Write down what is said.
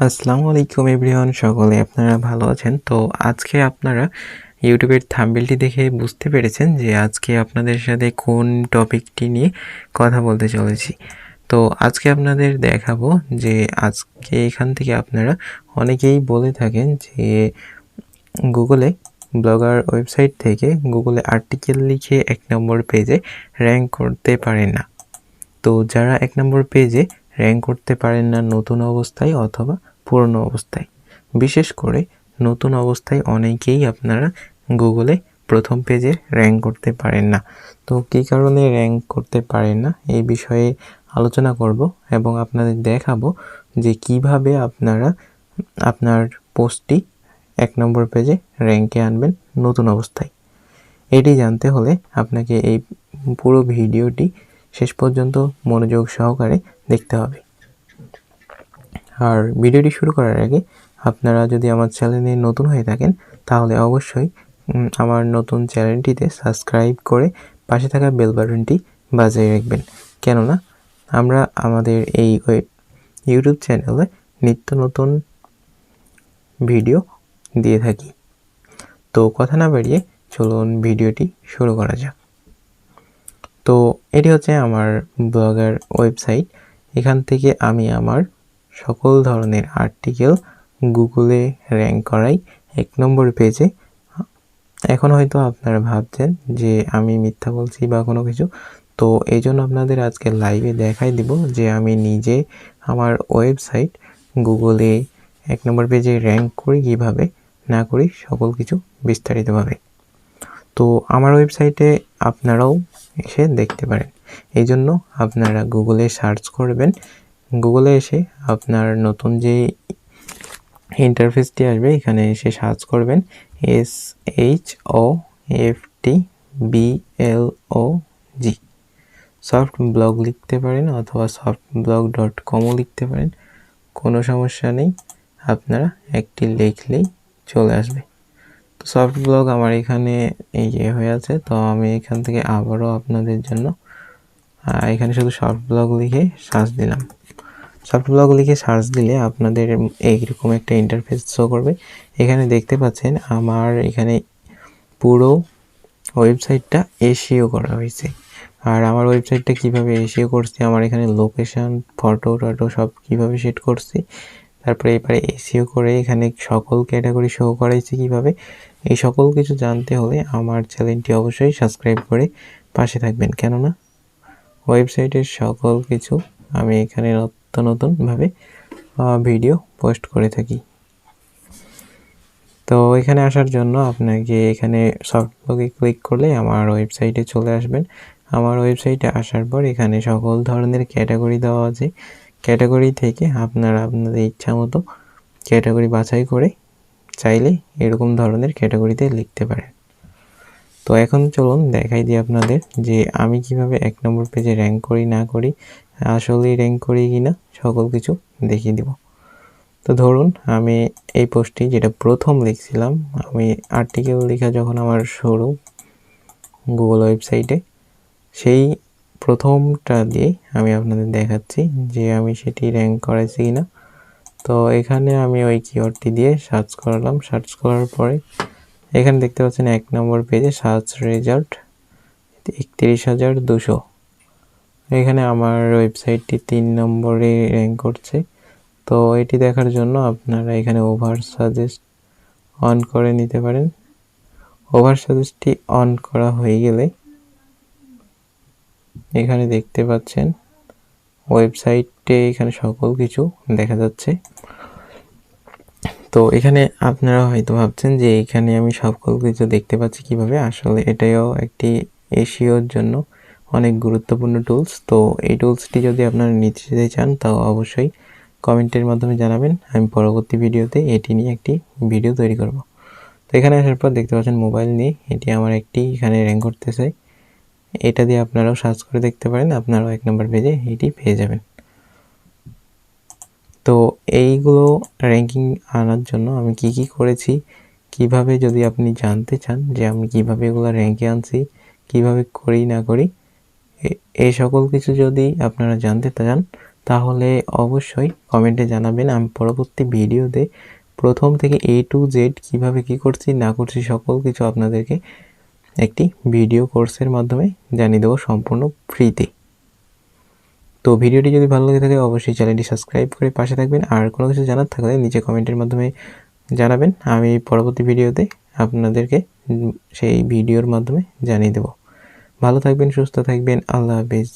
আসসালামু আলাইকুম এভরিওয়ান, সকলে আপনারা ভালো আছেন? তো আজকে আপনারা ইউটিউবের থাম্বনেলটি দেখে বুঝতে পেরেছেন যে আজকে আপনাদের সাথে কোন টপিকটি নিয়ে কথা বলতে চলেছি। তো আজকে আপনাদের দেখাবো যে আজকে এখান থেকে আপনারা অনেকেই বলে থাকেন যে গুগলে ব্লগার ওয়েবসাইট থেকে গুগলে আর্টিকেল লিখে ১ নম্বর পেজে র্যাঙ্ক করতে পারেন না। তো যারা ১ নম্বর পেজে র্যাঙ্ক করতে পারেন না নতুন অবস্থায় অথবা পুরনো অবস্থায়, বিশেষ করে নতুন অবস্থায় অনেকেই আপনারা গুগলে প্রথম পেজে র্যাঙ্ক করতে পারেন না। তো কী কারণে র্যাঙ্ক করতে পারেন না এই বিষয়ে আলোচনা করব এবং আপনাদের দেখাবো যে কিভাবে আপনারা আপনার পোস্টটি ১ নম্বর পেজে র্যাঙ্কে আনবেন নতুন অবস্থায়। এটি জানতে হলে আপনাকে এই পুরো ভিডিওটি শেষ পর্যন্ত মনোযোগ সহকারে দেখতে হবে। আর ভিডিওটি শুরু করার আগে আপনারা যদি আমার চ্যানেলে নতুন হয়ে থাকেন তাহলে অবশ্যই আমার নতুন চ্যানেলটিতে সাবস্ক্রাইব করে পাশে থাকা বেল বাটনটি বাজিয়ে রাখবেন, কেননা আমরা আমাদের এই ইউটিউব চ্যানেলে নিত্য নতুন ভিডিও দিয়ে থাকি। তো কথা না বাড়িয়ে চলুন ভিডিওটি শুরু করা যাক। তো এটি হচ্ছে আমার ব্লগার ওয়েবসাইট। এখান থেকে আমি আমার সকল ধরনের আর্টিকেল গুগলে র্যাঙ্ক করাই ১ নম্বর পেজে। এখন হয়তো আপনারা ভাবছেন যে আমি মিথ্যা বলছি বা কোনো কিছু, তো এই জন্য আপনাদের আজকে লাইভে দেখাই দিব যে আমি নিজে আমার ওয়েবসাইট গুগলে ১ নম্বর পেজে র্যাঙ্ক করি কীভাবে না করি সকল কিছু বিস্তারিতভাবে। তো আমার ওয়েবসাইটে আপনারাও এসে দেখতে পারেন। এই জন্য আপনারা গুগলে সার্চ করবেন। গুগলে এসে আপনার নতুন যে ইন্টারফেসটি আসবে এখানে এসে সার্চ করবেন SHOFTBLOG। সফট ব্লগ লিখতে পারেন অথবা softblog.com লিখতে পারেন, কোনো সমস্যা নেই। আপনারা একটি লিখলেই চলে আসবে। তো সফট ব্লগ আমার এখানে এই যে হয়ে আছে, তো আমি এখান থেকে আবারও আপনাদের জন্য এখানে শুধু সফট ব্লগ লিখে সার্চ দিলাম। সফট ব্লগ লিখে সার্চ দিলে আপনাদের এইরকম একটা ইন্টারফেস শো করবে। এখানে দেখতে পাচ্ছেন আমার এখানে পুরো ওয়েবসাইটটা এসইও করা হয়েছে। আর আমার ওয়েবসাইটটা কীভাবে এসইও করছি, আমার এখানে লোকেশান, ফটো সব কীভাবে সেট করছি, তারপরে এবারে এসইও করে এখানে সকল ক্যাটাগরি শো করাইছি কীভাবে, এই সকল কিছু জানতে হলে আমার চ্যানেলটি অবশ্যই সাবস্ক্রাইব করে পাশে থাকবেন, কেননা ওয়েবসাইটের সকল কিছু আমি এখানে নতুনভাবে ভিডিও পোস্ট করে থাকি। তো এখানে আসার জন্য আপনাকে এখানে সফট ব্লগে ক্লিক করলে আমার ওয়েবসাইটে চলে আসবেন। আমার ওয়েবসাইটে আসার পর এখানে সকল ধরনের ক্যাটাগরি দেওয়া আছে। ক্যাটাগরি থেকে আপনারা আপনাদের ইচ্ছা মতো ক্যাটাগরি বাছাই করে চাইলে এরকম ধরনের ক্যাটাগরিতে লিখতে পারেন। তো এখন চলুন দেখাই দিই আপনাদের যে আমি কিভাবে ১ নম্বর পেজে র্যাঙ্ক করি না করি, আসলেই র্যাঙ্ক করি কিনা সকল কিছু দেখিয়ে দিব। তো ধরুন আমি এই পোস্টটি যেটা প্রথম লিখছিলাম, আমি আর্টিকেল লেখা যখন আমার শুরু গুগল ওয়েবসাইটে, সেই প্রথমটা দিয়ে আমি আপনাদের দেখাচ্ছি যে আমি সেটি র্যাঙ্ক করাইছি কিনা। তো এখানে আমি ওই কিওয়ার্ডটি দিয়ে সার্চ করলাম। সার্চ করার পরে এখানে দেখতে পাচ্ছেন ১ নম্বর পেজে সার্চ রেজাল্ট ৩১,২০০। এখানে আমার ওয়েবসাইটটি ৩ নম্বরে র্যাঙ্ক করছে। তো এটি দেখার জন্য আপনারা এখানে ওভার সাজেস্ট অন করে নিতে পারেন। ওভার সাজেস্টটি অন করা হয়ে গেলে এখানে দেখতে পাচ্ছেন ওয়েবসাইটে এখানে সকল কিছু দেখা যাচ্ছে। তো এখানে আপনারা হয়তো ভাবছেন যে এখানে আমি সকল কিছু দেখতে পাচ্ছি কিভাবে, আসলে এটাও একটি এসইওর জন্য অনেক গুরুত্বপূর্ণ টুলস। তো এই টুলসটি যদি আপনারা নিতে চান তাও অবশ্যই কমেন্টের মাধ্যমে জানাবেন, আমি পরবর্তী ভিডিওতে এটি নিয়ে একটি ভিডিও তৈরি করব। তো এখানে আসার পর দেখতে পাচ্ছেন মোবাইল নিয়ে এটি আমার একটি এখানে র্যাঙ্ক করতেছে। এটা দিয়ে আপনারাও সার্চ করে দেখতে পারেন, আপনারাও ১ নম্বর পেজে এটি পেয়ে যাবেন। তো এইগুলো র্যাঙ্কিং আনার জন্য আমি কি করেছি, কিভাবে যদি আপনি জানতে চান যে আমি কিভাবে এগুলো র্যাঙ্কে আনছি, কিভাবে করি না করি, এই সকল কিছু যদি আপনারা জানতে চান তাহলে অবশ্যই কমেন্টে জানাবেন। আমি পরবর্তী ভিডিওতে প্রথম থেকে A to Z কীভাবে কী করছি না করছি সকল কিছু আপনাদেরকে একটি ভিডিও কোর্সের মাধ্যমে জানিয়ে দেবো সম্পূর্ণ ফ্রিতে। তো ভিডিওটি যদি ভালো লেগে থাকে অবশ্যই চ্যানেলটি সাবস্ক্রাইব করে পাশে থাকবেন। আর কোনো কিছু জানার থাকলে নিচে কমেন্টের মাধ্যমে জানাবেন। আমি পরবর্তী ভিডিওতে আপনাদেরকে সেই ভিডিওর মাধ্যমে জানিয়ে দেবো। ভালো থাকবেন, সুস্থ থাকবেন। আল্লাহ হাফেজ।